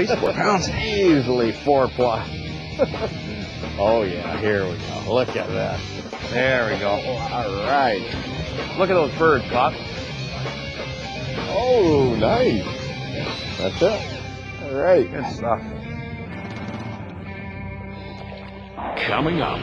least 4 pounds. Easily 4 plus. Oh yeah, here we go. Look at that. There we go. All right. Look at those birds, Bob. Oh, nice. That's it. All right. Good stuff. Coming up.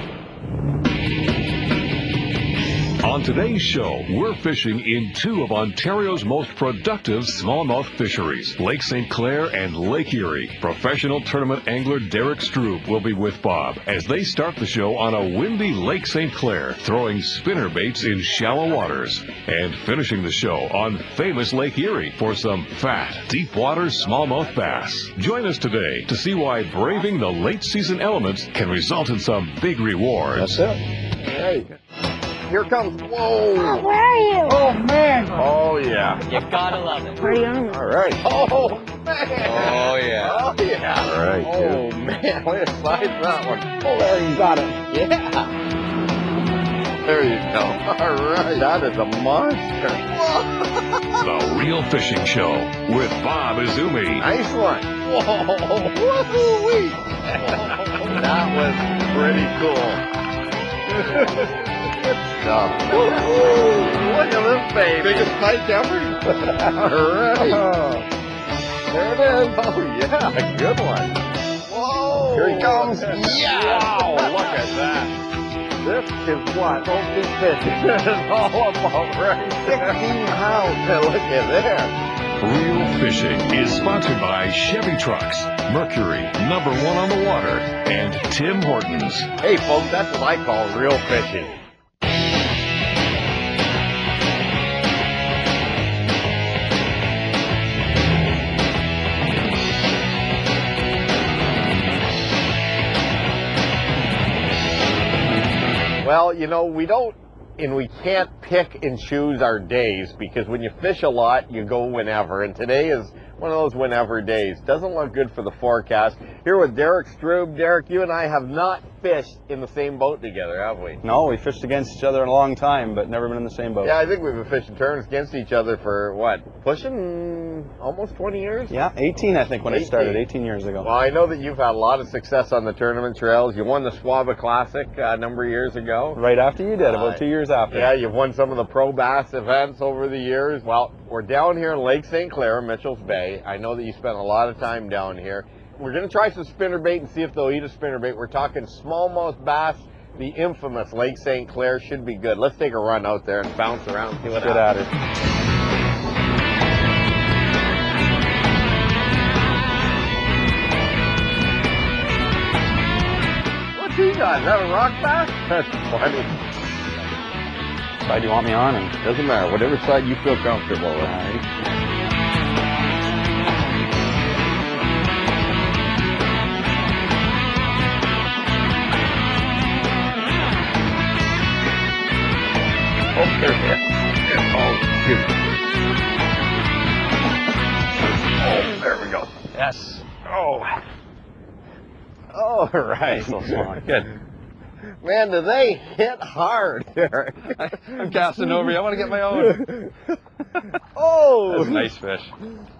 On today's show, we're fishing in 2 of Ontario's most productive smallmouth fisheries, Lake St. Clair and Lake Erie. Professional tournament angler Derek Strub will be with Bob as they start the show on a windy Lake St. Clair, throwing spinner baits in shallow waters, and finishing the show on famous Lake Erie for some fat, deep-water smallmouth bass. Join us today to see why braving the late-season elements can result in some big rewards. That's it. All right. Here comes. Whoa. Oh, where are you? Oh, man. Oh, yeah. You gotta love it. Where are you on? All right. Oh, man. Oh, yeah. Oh, yeah. All right. Oh, man. Way to size that one. Oh, there you got it. Yeah. There you go. All right. That is a monster. The Real Fishing Show with Bob IZUMI. Nice one. Whoa. Woo-wee. That was pretty cool. Good stuff. Look at this baby. Biggest pike ever. All right. There it is. Oh, yeah. Good one. Whoa. Here he comes. Yeah. Wow. Look at that. This is what open fishing is all about, right? 16 pounds. Look at that. Real Fishing is sponsored by Chevy Trucks, Mercury, #1 on the water, and Tim Hortons. Hey, folks, that's what I call real fishing. Well, you know, we can't pick and choose our days, because when you fish a lot, you go whenever. And today is one of those whenever days. Doesn't look good for the forecast. Here with Derek Strub. Derek, you and I have not fished in the same boat together, have we? No, we fished against each other in a long time, but never been in the same boat. Yeah, I think we've been fishing tournaments against each other for, what, pushing almost 20 years? Yeah, 18 I think when 18. I started, 18 years ago. Well, I know that you've had a lot of success on the tournament trails. You won the Swaba Classic a number of years ago. Right after you did, about 2 years after. Yeah, you've won some of the pro bass events over the years. Well, we're down here in Lake St. Clair, Mitchell's Bay. I know that you spent a lot of time down here. We're going to try some spinnerbait and see if they'll eat a spinnerbait. We're talking smallmouth bass. The infamous Lake St. Clair should be good. Let's take a run out there and bounce around and see what happens. Get at it. What's he got? Is that a rock bass? That's funny. Side do you want me on? And Doesn't matter. Whatever side you feel comfortable with. Oh, there it is. Oh, shoot. Oh, there we go. yes. Oh. All right. So small. Good. Man, do they hit hard, Derek. I'm casting over you. I want to get my own. Oh. That's a nice fish.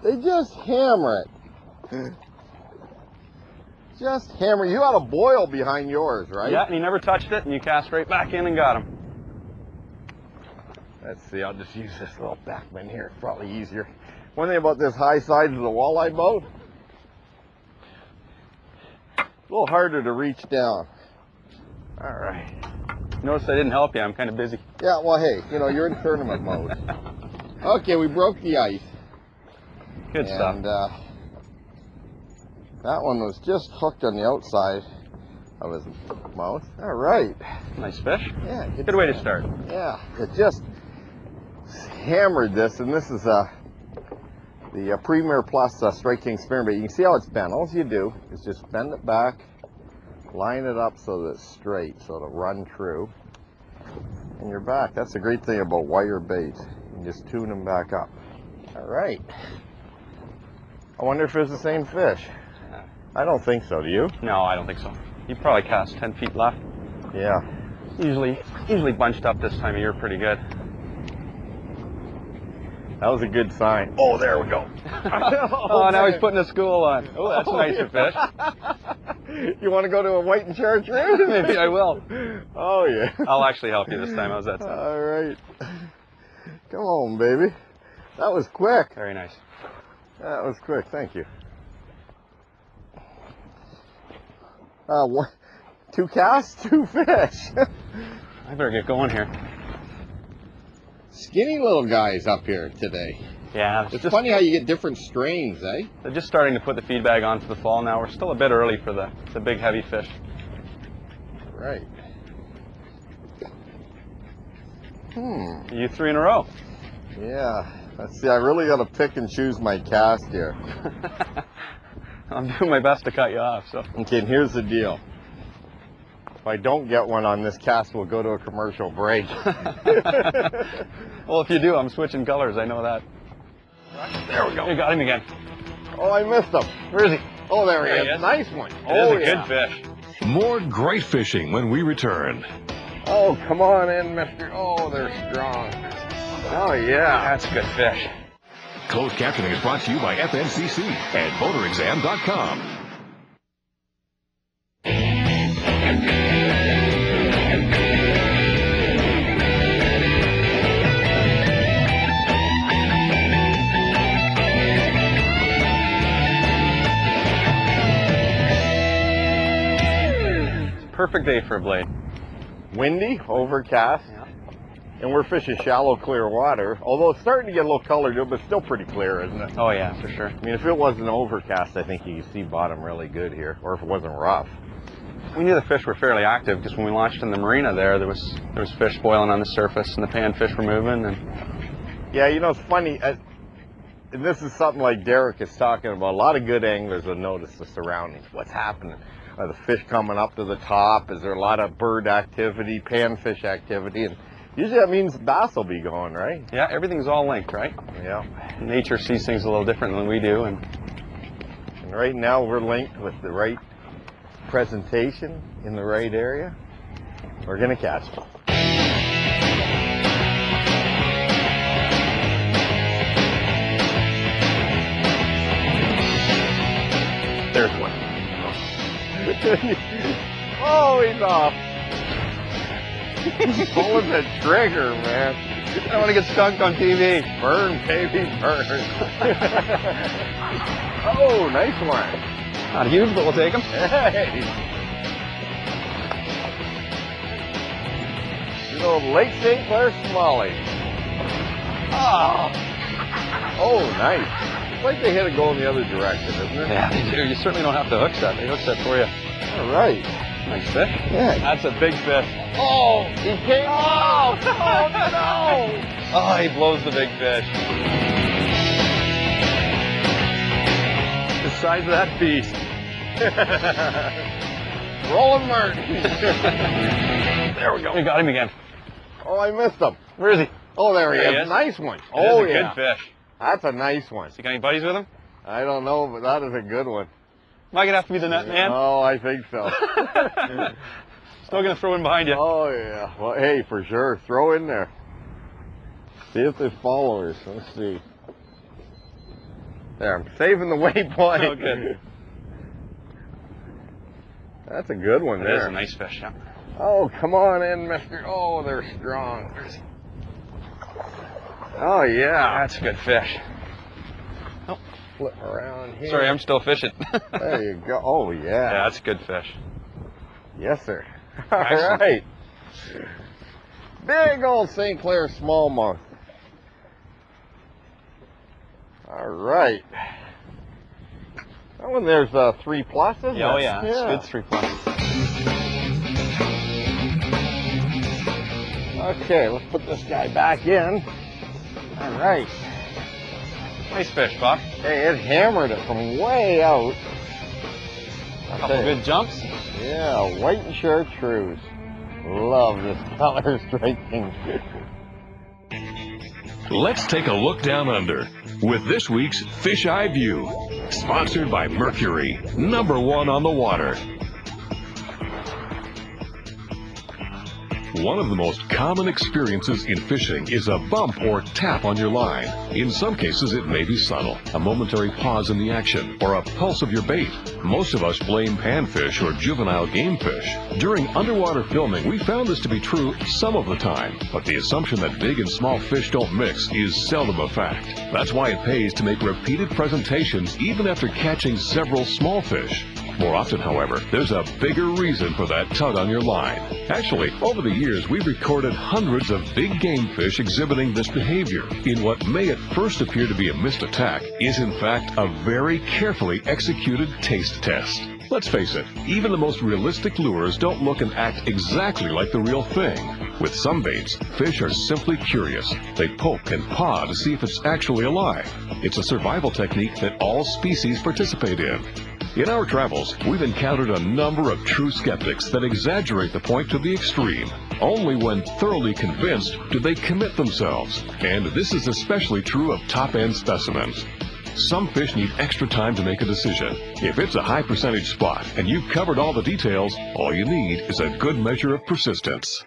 They just hammer it. Just hammer. You had a boil behind yours, right? Yeah, and he never touched it, and you cast right back in and got him. Let's see. I'll just use this little backman here. It's probably easier. One thing about this high sides of the walleye boat, a little harder to reach down. All right. Notice I didn't help you. I'm kind of busy. Yeah, well, hey, you know, you're in tournament mode. Okay, we broke the ice. Good stuff. And that one was just hooked on the outside of his mouth. All right. Nice fish. Yeah. Good way to start. Yeah, it just hammered this, and this is the Premier Plus Strike King spinnerbait. You can see how it's bent. All you do is just bend it back, line it up so that it's straight, so it'll run true, and you're back. That's the great thing about wire bait. You can just tune them back up. All right. I wonder if it's the same fish. I don't think so. Do you? No, I don't think so. You probably cast 10 feet left. Yeah. Usually bunched up this time of year pretty good. That was a good sign. Oh, there we go. Oh, now he's putting a school on. Oh, that's a nicer fish. You want to go to a white and chartreuse? Maybe I will. Oh, yeah. I'll actually help you this time. How's that sound? All right. Come on, baby. That was quick. Very nice. That was quick. Thank you. What? 2 casts, 2 fish. I better get going here. Skinny little guys up here today. Yeah, It's funny how you get different strains, eh? they're just starting to put the feed bag on for the fall now. We're still a bit early for the big heavy fish. Right. You 3 in a row. Yeah. Let's see, I really got to pick and choose my cast here. I'm doing my best to cut you off. So Okay, and here's the deal. If I don't get one on this cast, we'll go to a commercial break. well, if you do, I'm switching colors. I know that. There we go. You got him again. Oh, I missed him. Where is he? Oh, there he There he is. is. Nice one. It Oh, is a yeah. good fish. More great fishing when we return. Oh, come on in, mister. Oh, they're strong. Oh, yeah. That's a good fish. Closed captioning is brought to you by FNCC and motorexam.com. Perfect day for a blade. Windy, overcast, Yeah. and we're fishing shallow, clear water. Although it's starting to get a little color to it, but still pretty clear, isn't it? Oh yeah, for sure. I mean, if it wasn't overcast, I think you could see bottom really good here, or if it wasn't rough. We knew the fish were fairly active because when we launched in the marina there was fish boiling on the surface and the panfish were moving. And Yeah, you know, it's funny, and this is something like Derek is talking about. A lot of good anglers will notice the surroundings. What's happening? Are the fish coming up to the top? Is there a lot of bird activity, panfish activity? And usually that means bass will be going, right? yeah, everything's all linked, right? Yeah. Nature sees things a little different than we do, and And right now we're linked with the right presentation in the right area. We're going to catch them. There's one. Oh, he's off. He's pulling the trigger, man. I don't want to get skunked on TV. Burn, baby, burn. Oh, nice one. Not huge, but we'll take them. Hey. Good old Lake St. Clair Smallmouth. Oh, nice. It's like they hit it going the other direction, isn't it? Yeah, they do. You certainly don't have to hook set. They hook set for you. All right. Nice fish. Yeah. That's a big fish. Oh, he came. Oh, no. Oh, he blows the big fish. The size of that beast. Rolling Martin. There we go. You got him again. Oh, I missed him. Where is he? Oh, there he There he is. is. Nice one. It Oh, is a yeah. good fish. That's a nice one. Has he got any buddies with him? I don't know, but that is a good one. Am I going to have to be the net man? Oh, I think so. Still going to throw in behind you. Oh, yeah. Well, hey, for sure. Throw in there. See if there's followers. Let's see. There, I'm saving the waypoint. Oh, good. That's a good one It there. is a nice fish, yeah. Oh, come on in, mister. Oh, they're strong. Oh, yeah. That's a good fish. Oh, Flip around here. sorry, I'm still fishing. There you go. Oh, yeah. Yeah, that's a good fish. Yes, sir. All Excellent. right. Big old St. Clair Smallmouth. All right. That one there's 3 plus, isn't Yeah, oh it? yeah, it's good 3 plus. Okay, let's put this guy back in. All right. Nice fish, Buck. Hey, it hammered it from way out. A couple good jumps. Yeah, white and chartreuse. Love this color striking. Let's take a look down under with this week's Fish Eye View, sponsored by Mercury, #1 on the water. One of the most common experiences in fishing is a bump or tap on your line. In some cases, it may be subtle, a momentary pause in the action, or a pulse of your bait. Most of us blame panfish or juvenile game fish. During underwater filming, we found this to be true some of the time, but the assumption that big and small fish don't mix is seldom a fact. That's why it pays to make repeated presentations even after catching several small fish. More often, however, there's a bigger reason for that tug on your line. Actually, over the years, we've recorded hundreds of big game fish exhibiting this behavior in what may at first appear to be a missed attack is in fact a very carefully executed taste test. Let's face it, even the most realistic lures don't look and act exactly like the real thing. With some baits, fish are simply curious. They poke and paw to see if it's actually alive. It's a survival technique that all species participate in. In our travels, we've encountered a number of true skeptics that exaggerate the point to the extreme. Only when thoroughly convinced do they commit themselves, and this is especially true of top-end specimens. Some fish need extra time to make a decision. If it's a high percentage spot and you've covered all the details, all you need is a good measure of persistence.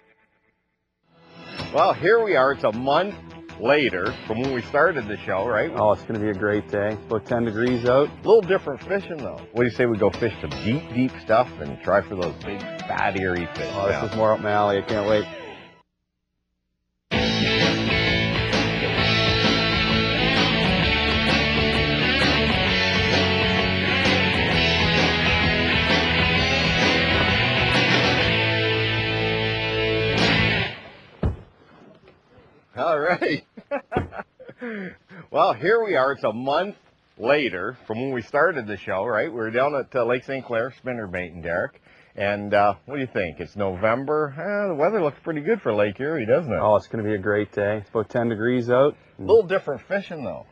Well, here we are. It's a month later from when we started the show, right? Oh, it's going to be a great day. About 10 degrees out. A little different fishing, though. What do you say we go fish some deep, deep stuff and try for those big, fat, eerie fish? Oh, this is more up my alley. I can't wait. All right. Well, here we are. It's a month later from when we started the show, right? We were down at Lake St. Clair, spinnerbaiting, Derek. And what do you think? It's November. The weather looks pretty good for Lake Erie, doesn't it? Oh, it's going to be a great day. It's about 10 degrees out. A little different fishing, though.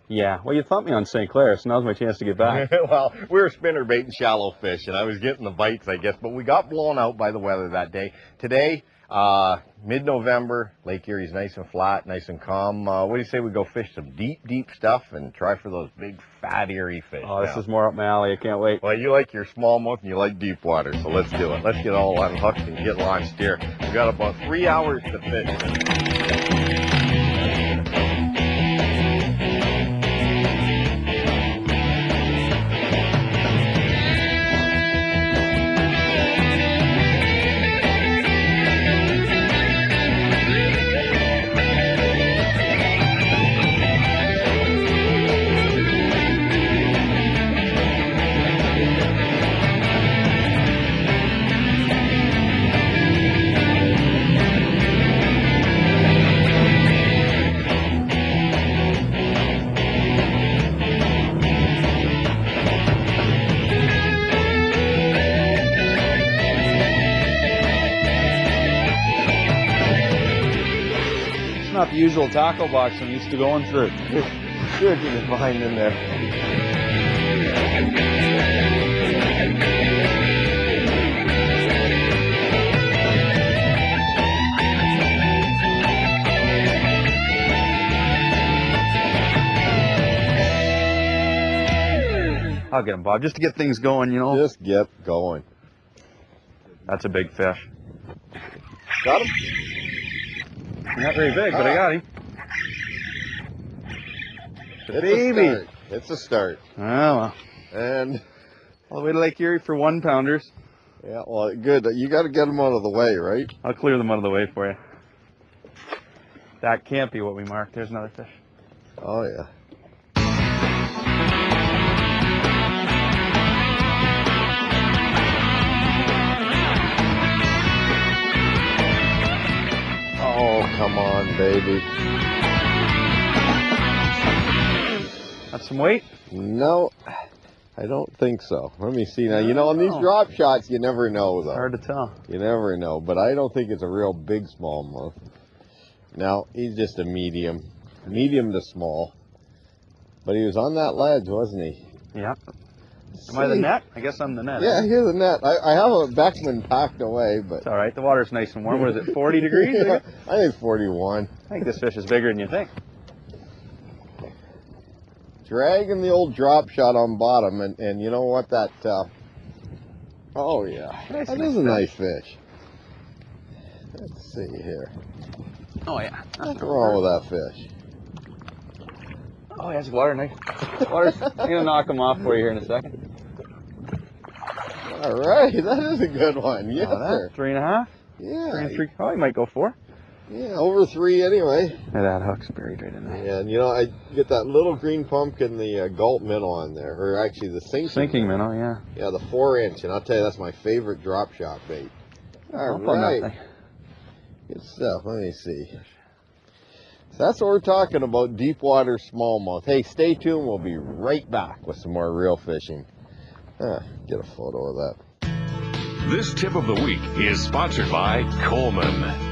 Yeah. Well, you thumped me on St. Clair, so now's my chance to get back. Well, we were spinnerbaiting shallow fish, and I was getting the bites, I guess. But we got blown out by the weather that day. Today, mid-November, Lake Erie's nice and flat, nice and calm. What do you say we go fish some deep, deep stuff and try for those big, fat, eerie fish? Oh, this is more up my alley. I can't wait. Well, you like your smallmouth and you like deep water, so let's do it. Let's get all unhooked and get launched here. We've got about 3 hours to fish. Not the usual tackle box I'm used to going through. Good, you can find in there. I'll get him, Bob, just to get things going, you know. Just get going. That's a big fish. Got him? Not very big, but I got him. It's baby. A start. It's a start. Oh, well. And All the way to Lake Erie for 1 pounders. yeah, well, good. You got to get them out of the way, right? I'll clear them out of the way for you. That can't be what we marked. There's another fish. Oh yeah. Oh, come on, baby. That's some weight? No, I don't think so. Let me see now. You know, on these drop shots, you never know, though. Hard to tell. You never know, but I don't think it's a real big smallmouth. No, he's just a medium to small. But he was on that ledge, wasn't he? Yeah. Am I the net? I guess I'm the net. Yeah, here's the net. I have a Beckman packed away, but... It's all right. The water's nice and warm. What is it, 40 degrees? Yeah, I think 41. I think this fish is bigger than you think. Dragging the old drop shot on bottom, and you know what? Oh, yeah. Nice That nice is a nice fish. Let's see here. Oh yeah. What's wrong with that fish? Oh yeah, it's water. Nice. Water's. I'm gonna knock him off for you here in a second. All right, that is a good one. Yes, sir. 3.5. Yeah. 3 and 3. Oh, he might go 4. Yeah, over 3 anyway. And that hook's buried right in there. Yeah, and you know, I get that little green pumpkin, the gulp minnow on there, or actually the sinking minnow, yeah. Yeah, the 4-inch, and I'll tell you, that's my favorite drop shot bait. All right. Good stuff. Let me see. So that's what we're talking about, deep water smallmouth. Hey, stay tuned. We'll be right back with some more reel fishing. Get a photo of that. This tip of the week is sponsored by Coleman.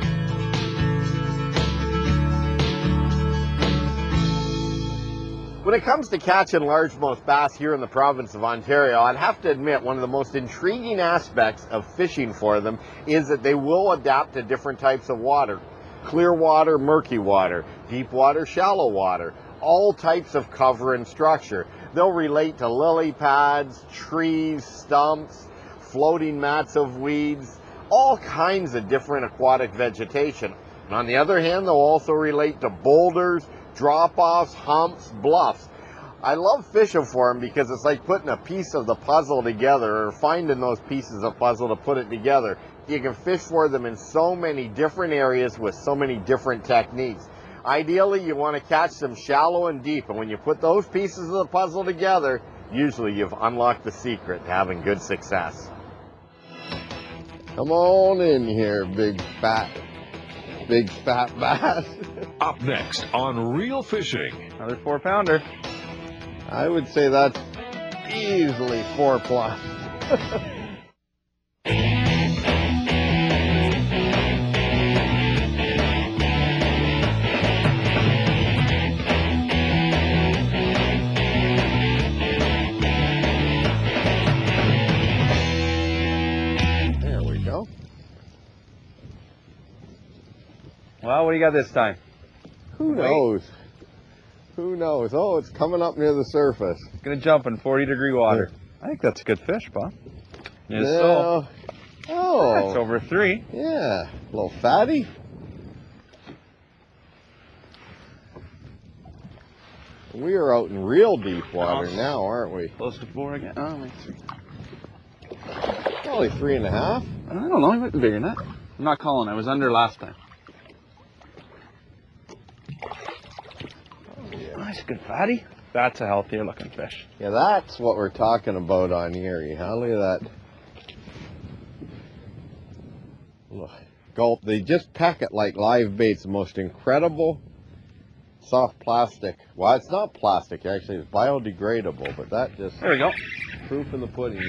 When it comes to catching largemouth bass here in the province of Ontario, I'd have to admit one of the most intriguing aspects of fishing for them is that they will adapt to different types of water. Clear water, murky water, deep water, shallow water, all types of cover and structure. They'll relate to lily pads, trees, stumps, floating mats of weeds, all kinds of different aquatic vegetation. And on the other hand, they'll also relate to boulders, drop-offs, humps, bluffs. I love fishing for them because it's like putting a piece of the puzzle together, or finding those pieces of puzzle to put it together. You can fish for them in so many different areas with so many different techniques. Ideally, you want to catch them shallow and deep, and when you put those pieces of the puzzle together, usually you've unlocked the secret to having good success. Come on in here, big fat bass. Up next on Reel Fishing. Another 4-pounder. I would say that's easily 4 plus. There we go. Well, what do you got this time? Who knows? Who knows? Oh, it's coming up near the surface. It's gonna jump in 40-degree water. I think that's a good fish, Bob. Yes, Yeah. so. Oh. It's over 3. Yeah. A little fatty. We are out in real deep water now, aren't we? Close to 4 again. Oh, maybe 3. Probably 3.5. I don't know. He might be bigger than that. I'm not calling. I was under last time. Nice, good fatty. That's a healthier looking fish. Yeah, that's what we're talking about on Erie, huh? Look at that. Look, gulp. They just peck it like live baits. The most incredible soft plastic. Well, it's not plastic, actually. It's biodegradable, but that just... There we go. Proof in the pudding.